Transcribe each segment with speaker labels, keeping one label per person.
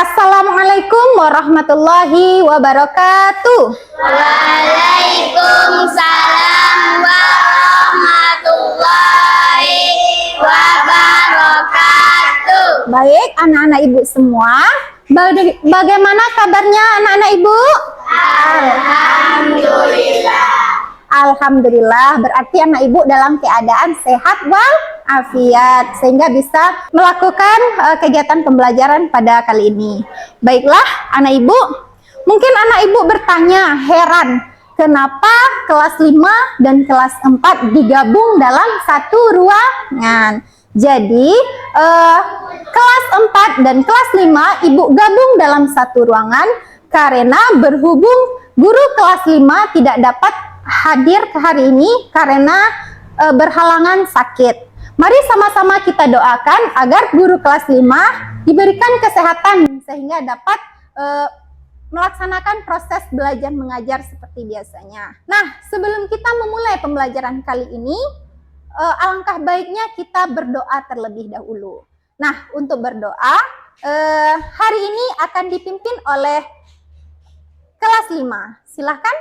Speaker 1: Assalamualaikum warahmatullahi wabarakatuh.
Speaker 2: Waalaikumsalam warahmatullahi wabarakatuh.
Speaker 1: Baik, anak-anak ibu semua, bagaimana kabarnya anak-anak ibu?
Speaker 2: Alhamdulillah.
Speaker 1: Alhamdulillah, berarti anak ibu dalam keadaan sehat walafiat sehingga bisa melakukan kegiatan pembelajaran pada kali ini. Baiklah anak ibu, mungkin anak ibu bertanya, heran kenapa kelas 5 dan kelas 4 digabung dalam satu ruangan. Jadi kelas 4 dan kelas 5 ibu gabung dalam satu ruangan karena berhubung guru kelas 5 tidak dapat hadir ke hari ini karena berhalangan sakit. Mari sama-sama kita doakan agar guru kelas 5 diberikan kesehatan sehingga dapat melaksanakan proses belajar mengajar seperti biasanya. Nah, sebelum kita memulai pembelajaran kali ini, alangkah baiknya kita berdoa terlebih dahulu. Nah, untuk berdoa, hari ini akan dipimpin oleh kelas 5. Silahkan.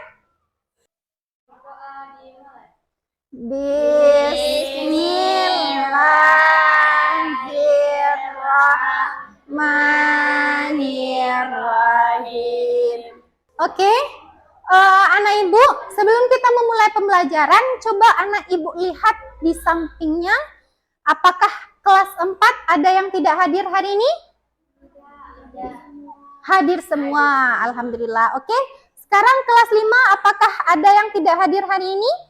Speaker 1: Bismillahirrahmanirrahim. Oke, anak ibu, sebelum kita memulai pembelajaran, coba anak ibu lihat di sampingnya, apakah kelas 4 ada yang tidak hadir hari ini? Hadir semua, alhamdulillah. Oke, sekarang kelas 5, apakah ada yang tidak hadir hari ini?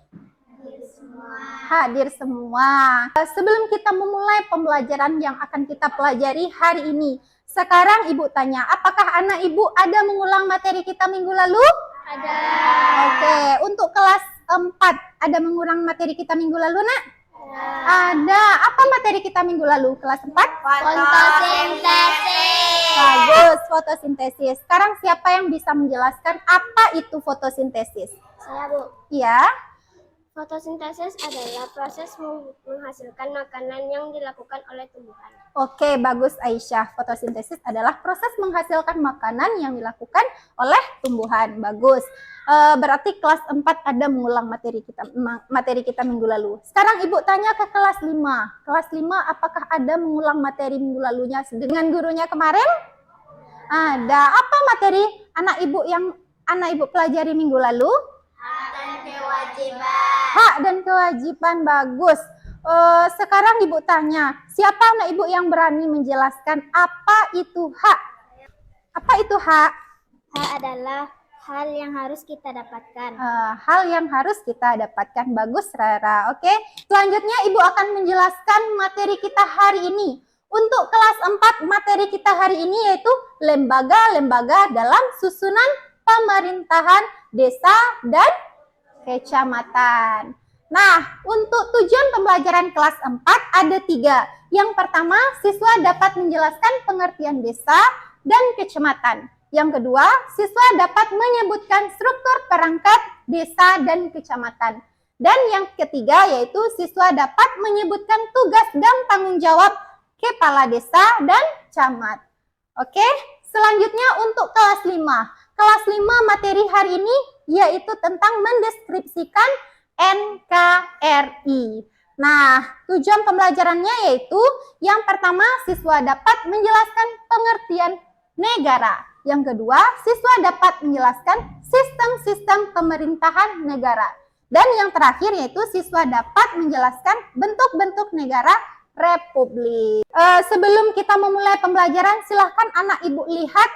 Speaker 1: Hadir semua. Sebelum kita memulai pembelajaran yang akan kita pelajari hari ini, sekarang ibu tanya, apakah anak ibu ada mengulang materi kita minggu lalu?
Speaker 2: Ada.
Speaker 1: Oke, untuk kelas 4 ada mengulang materi kita minggu lalu, nak? Ada. Apa materi kita minggu lalu, kelas 4?
Speaker 2: Fotosintesis.
Speaker 1: Bagus, fotosintesis. Sekarang siapa yang bisa menjelaskan apa itu fotosintesis?
Speaker 2: Saya, Bu.
Speaker 1: Iya.
Speaker 2: Fotosintesis adalah proses menghasilkan makanan yang dilakukan oleh tumbuhan.
Speaker 1: Oke, bagus Aisyah. Fotosintesis adalah proses menghasilkan makanan yang dilakukan oleh tumbuhan. Bagus. Berarti kelas 4 ada mengulang materi kita minggu lalu. Sekarang Ibu tanya ke kelas 5. Kelas 5 apakah ada mengulang materi minggu lalunya dengan gurunya kemarin? Ada. Apa materi anak Ibu yang anak Ibu pelajari minggu lalu?
Speaker 2: Hak dan kewajiban.
Speaker 1: Hak dan kewajiban, bagus. Sekarang ibu tanya, siapa anak ibu yang berani menjelaskan apa itu hak? Apa itu hak?
Speaker 2: Hak adalah hal yang harus kita dapatkan.
Speaker 1: Hal yang harus kita dapatkan, bagus Rara. Oke, selanjutnya ibu akan menjelaskan materi kita hari ini. Untuk kelas 4 materi kita hari ini yaitu lembaga-lembaga dalam susunan pemerintahan desa dan kecamatan. Nah, untuk tujuan pembelajaran kelas 4 ada 3. Yang pertama, siswa dapat menjelaskan pengertian desa dan kecamatan. Yang kedua, siswa dapat menyebutkan struktur perangkat desa dan kecamatan. Dan yang ketiga yaitu siswa dapat menyebutkan tugas dan tanggung jawab kepala desa dan camat. Oke, selanjutnya untuk kelas 5. Kelas 5 materi hari ini yaitu tentang mendeskripsikan NKRI. Nah, tujuan pembelajarannya yaitu yang pertama, siswa dapat menjelaskan pengertian negara. Yang kedua, siswa dapat menjelaskan sistem-sistem pemerintahan negara. Dan yang terakhir yaitu siswa dapat menjelaskan bentuk-bentuk negara republik. Sebelum kita memulai pembelajaran, silahkan anak ibu lihat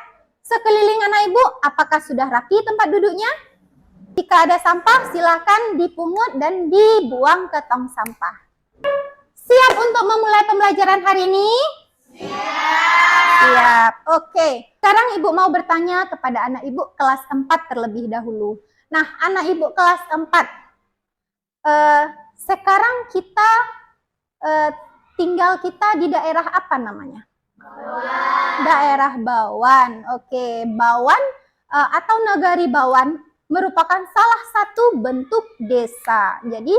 Speaker 1: sekeliling anak ibu, apakah sudah rapi tempat duduknya? Jika ada sampah, silahkan dipungut dan dibuang ke tong sampah. Siap untuk memulai pembelajaran hari ini? Siap. Oke. Sekarang ibu mau bertanya kepada anak ibu kelas 4 terlebih dahulu. Nah, anak ibu kelas 4, sekarang kita tinggal kita di daerah apa namanya? Daerah Bawan. Oke, Bawan atau Nagari Bawan merupakan salah satu bentuk desa. Jadi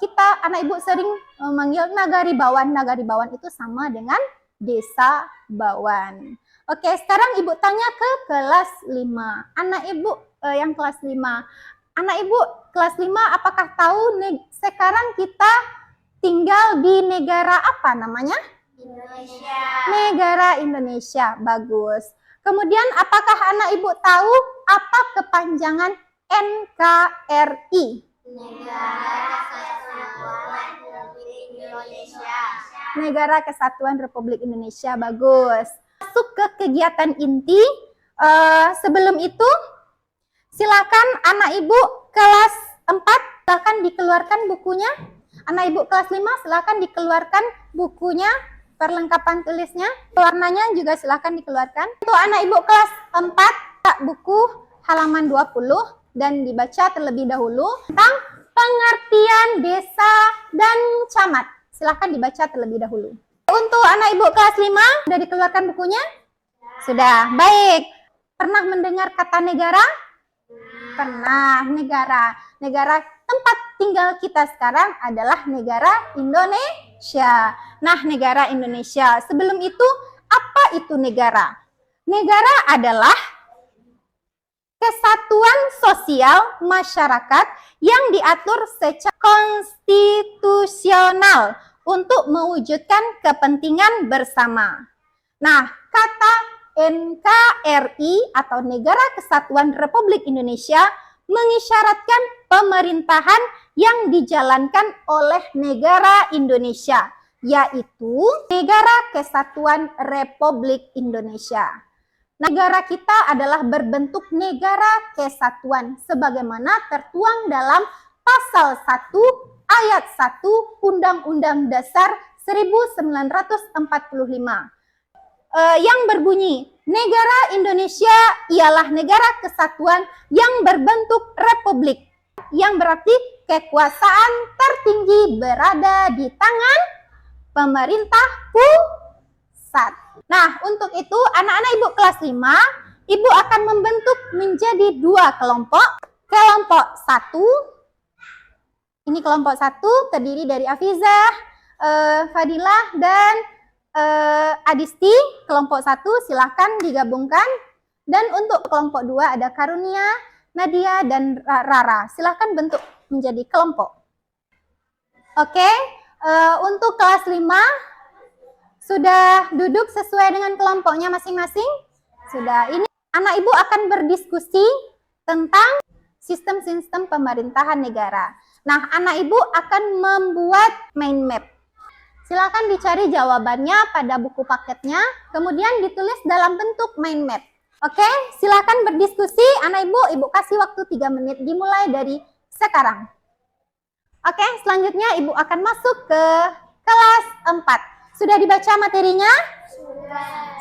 Speaker 1: kita anak ibu sering memanggil Nagari Bawan. Nagari Bawan itu sama dengan desa Bawan. Oke, sekarang Ibu tanya ke kelas 5. Anak Ibu yang kelas 5. Anak Ibu kelas 5 apakah tahu sekarang kita tinggal di negara apa namanya?
Speaker 2: Indonesia.
Speaker 1: Negara Indonesia. Bagus. Kemudian apakah anak Ibu tahu apa kepanjangan NKRI?
Speaker 2: Negara Kesatuan Republik Indonesia.
Speaker 1: Negara Kesatuan Republik Indonesia. Bagus. Masuk ke kegiatan inti. Sebelum itu, silakan anak Ibu kelas 4 silakan dikeluarkan bukunya. Anak Ibu kelas 5 silakan dikeluarkan bukunya, perlengkapan tulisnya. Warnanya juga silakan dikeluarkan. Untuk anak Ibu kelas 4, buku halaman 20 dan dibaca terlebih dahulu tentang pengertian desa dan camat. Silakan dibaca terlebih dahulu. Untuk anak Ibu kelas 5, sudah dikeluarkan bukunya? Sudah. Baik. Pernah mendengar kata negara? Pernah. Negara tempat tinggal kita sekarang adalah negara Indonesia. Nah, negara Indonesia. Sebelum itu, apa itu negara? Negara adalah kesatuan sosial masyarakat yang diatur secara konstitusional untuk mewujudkan kepentingan bersama. Nah, kata NKRI atau Negara Kesatuan Republik Indonesia mengisyaratkan pemerintahan yang dijalankan oleh negara Indonesia, yaitu Negara Kesatuan Republik Indonesia. Negara kita adalah berbentuk negara kesatuan sebagaimana tertuang dalam pasal 1 ayat 1 Undang-Undang Dasar 1945 yang berbunyi, negara Indonesia ialah negara kesatuan yang berbentuk republik, yang berarti kekuasaan tertinggi berada di tangan pemerintah pusat. Nah, untuk itu anak-anak Ibu kelas 5, Ibu akan membentuk menjadi 2 kelompok. Kelompok 1, ini kelompok 1 terdiri dari Afizah, Fadilah, dan Adisti. Kelompok 1 silahkan digabungkan. Dan untuk kelompok 2 ada Karunia, Nadia, dan Rara. Silahkan bentuk menjadi kelompok. Oke, untuk kelas 5 sudah duduk sesuai dengan kelompoknya masing-masing? Sudah. Ini anak Ibu akan berdiskusi tentang sistem-sistem pemerintahan negara. Nah, anak Ibu akan membuat mind map. Silakan dicari jawabannya pada buku paketnya, kemudian ditulis dalam bentuk mind map. Oke, silakan berdiskusi. Anak Ibu kasih waktu 3 menit dimulai dari sekarang. Oke, selanjutnya Ibu akan masuk ke kelas 4. Sudah dibaca materinya?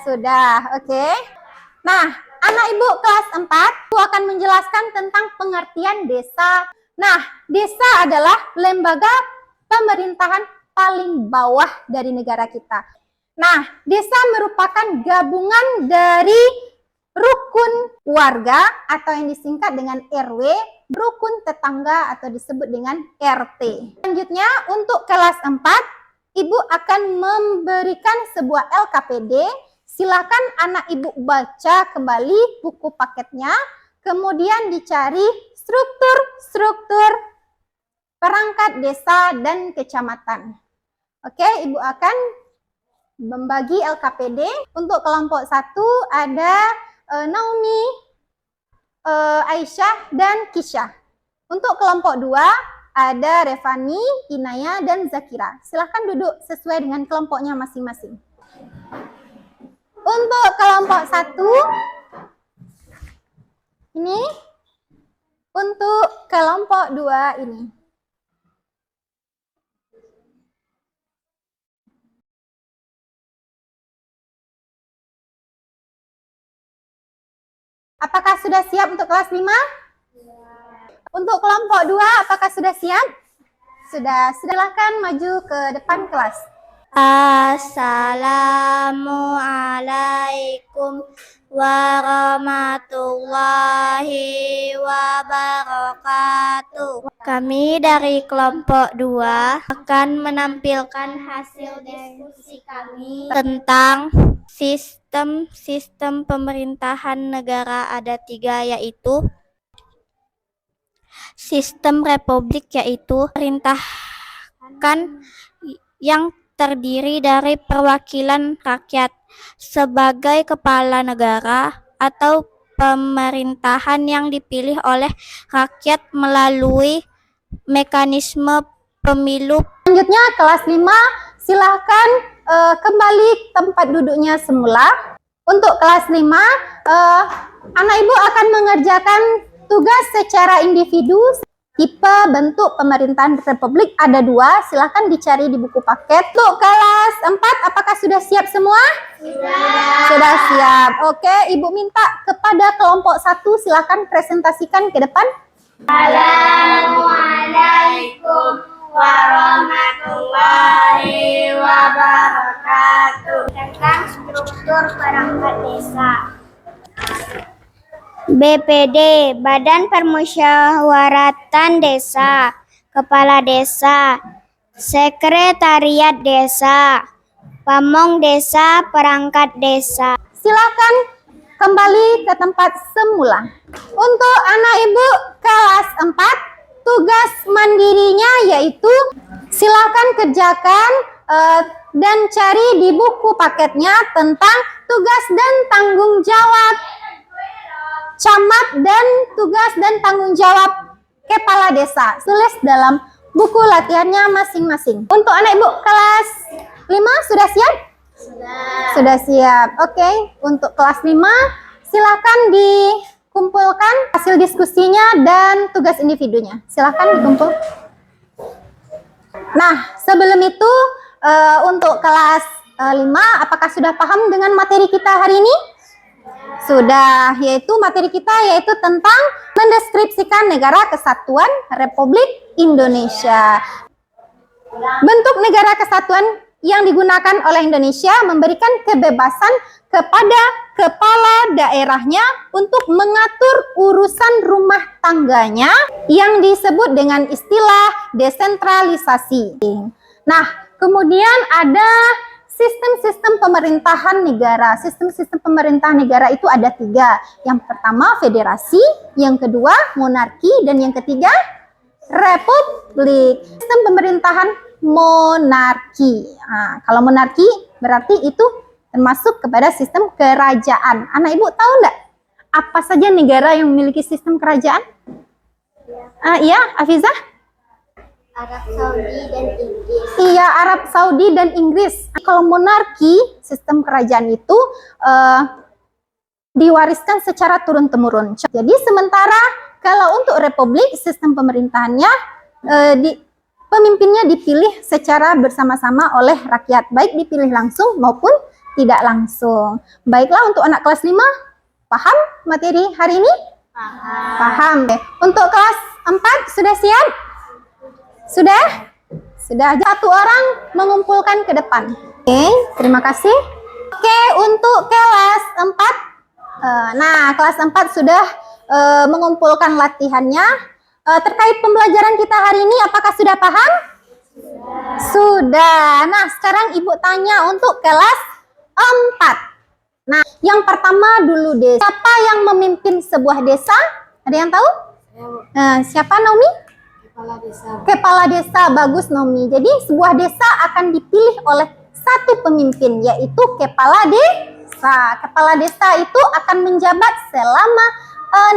Speaker 1: Sudah, oke. Nah, anak Ibu kelas 4, Ibu akan menjelaskan tentang pengertian desa. Nah, desa adalah lembaga pemerintahan paling bawah dari negara kita. Nah, desa merupakan gabungan dari rukun warga atau yang disingkat dengan RW, rukun tetangga atau disebut dengan RT. Selanjutnya, untuk kelas 4, Ibu akan memberikan sebuah LKPD. Silakan anak Ibu baca kembali buku paketnya, kemudian dicari struktur perangkat desa dan kecamatan. Oke, Ibu akan membagi LKPD. Untuk kelompok 1 ada Naomi, Aisyah, dan Kisha. Untuk kelompok 2 ada Revani, Inaya, dan Zakira. Silahkan duduk sesuai dengan kelompoknya masing-masing. Untuk kelompok 1, ini. Untuk kelompok 2 ini. Apakah sudah siap untuk kelas 5? Untuk kelompok 2, apakah sudah siap? Sudah. Silakan maju ke depan kelas.
Speaker 2: Assalamualaikum warahmatullahi wabarakatuh. Kami dari kelompok 2 akan menampilkan hasil diskusi kami tentang
Speaker 3: Sistem pemerintahan negara ada 3, yaitu sistem republik, yaitu pemerintahan yang terdiri dari perwakilan rakyat sebagai kepala negara, atau pemerintahan yang dipilih oleh rakyat melalui mekanisme pemilu.
Speaker 1: Selanjutnya kelas 5, silahkan kembali tempat duduknya semula. Untuk kelas 5, anak ibu akan mengerjakan tugas secara individu. Tipe bentuk pemerintahan republik ada 2, silahkan dicari di buku paket. Untuk kelas 4, apakah sudah siap semua? Sudah siap. Oke, ibu minta kepada kelompok 1, silahkan presentasikan ke depan.
Speaker 2: Assalamualaikum warahmatullahi wabarakatuh. Tentang struktur perangkat desa. BPD, Badan Permusyawaratan Desa, Kepala Desa, Sekretariat Desa, Pamong Desa, Perangkat Desa.
Speaker 1: Silakan kembali ke tempat semula. Untuk anak ibu kelas 4, tugas mandirinya yaitu silakan kerjakan dan cari di buku paketnya tentang tugas dan tanggung jawab camat dan tugas dan tanggung jawab kepala desa. Tulis dalam buku latihannya masing-masing. Untuk anak ibu kelas 5 sudah siap? Sudah siap. Oke, untuk kelas 5 silakan dikumpulkan hasil diskusinya dan tugas individunya. Silakan dikumpul. Nah, sebelum itu untuk kelas 5, apakah sudah paham dengan materi kita hari ini? Sudah, yaitu materi kita yaitu tentang mendeskripsikan Negara Kesatuan Republik Indonesia. Bentuk Negara Kesatuan yang digunakan oleh Indonesia memberikan kebebasan kepada kepala daerahnya untuk mengatur urusan rumah tangganya yang disebut dengan istilah desentralisasi. Nah, kemudian ada sistem-sistem pemerintahan negara. Sistem-sistem pemerintahan negara itu ada 3. Yang pertama federasi, yang kedua monarki, dan yang ketiga republik. Sistem pemerintahan monarki. Nah, kalau monarki berarti itu termasuk kepada sistem kerajaan. Anak ibu tahu enggak apa saja negara yang memiliki sistem kerajaan? Iya, Afizah?
Speaker 2: Arab Saudi dan Inggris.
Speaker 1: Iya, Arab Saudi dan Inggris. Kalau monarki, sistem kerajaan itu diwariskan secara turun-temurun. Jadi sementara kalau untuk republik, sistem pemerintahannya pemimpinnya dipilih secara bersama-sama oleh rakyat, baik dipilih langsung maupun tidak langsung. Baiklah, untuk anak kelas 5, paham materi hari ini? Paham. Untuk kelas 4 sudah siap? Sudah? Sudah. Satu orang mengumpulkan ke depan. Oke, terima kasih. Oke, untuk kelas 4. Nah, kelas 4 sudah mengumpulkan latihannya. Terkait pembelajaran kita hari ini, apakah sudah paham? Sudah. Nah, sekarang ibu tanya untuk kelas 4. Nah, yang pertama dulu deh. Siapa yang memimpin sebuah desa? Ada yang tahu? Siapa, Naomi? Kepala desa. Bagus, Nomi. Jadi sebuah desa akan dipilih oleh satu pemimpin, yaitu kepala desa. Kepala desa itu akan menjabat selama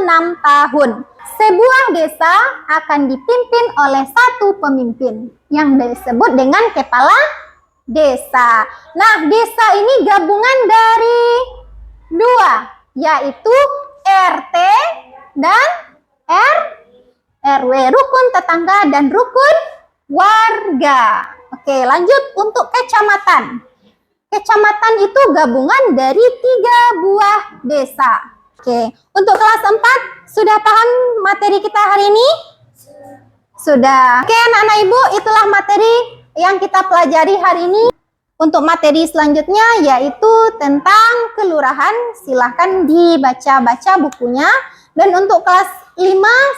Speaker 1: 6 tahun. Sebuah desa akan dipimpin oleh satu pemimpin yang disebut dengan kepala desa. Nah, desa ini gabungan dari 2, yaitu RT dan RW, rukun tetangga dan rukun warga. Oke, lanjut untuk kecamatan. Kecamatan itu gabungan dari 3 buah desa. Oke, untuk kelas 4 sudah paham materi kita hari ini? Sudah. Oke, anak-anak ibu, itulah materi yang kita pelajari hari ini. Untuk materi selanjutnya yaitu tentang kelurahan, silahkan dibaca-baca bukunya. Dan untuk kelas 5,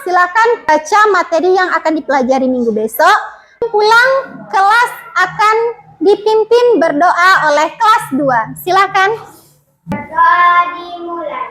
Speaker 1: silakan baca materi yang akan dipelajari minggu besok. Pulang kelas akan dipimpin berdoa oleh kelas 2. Silakan.
Speaker 2: Berdoa dimulai.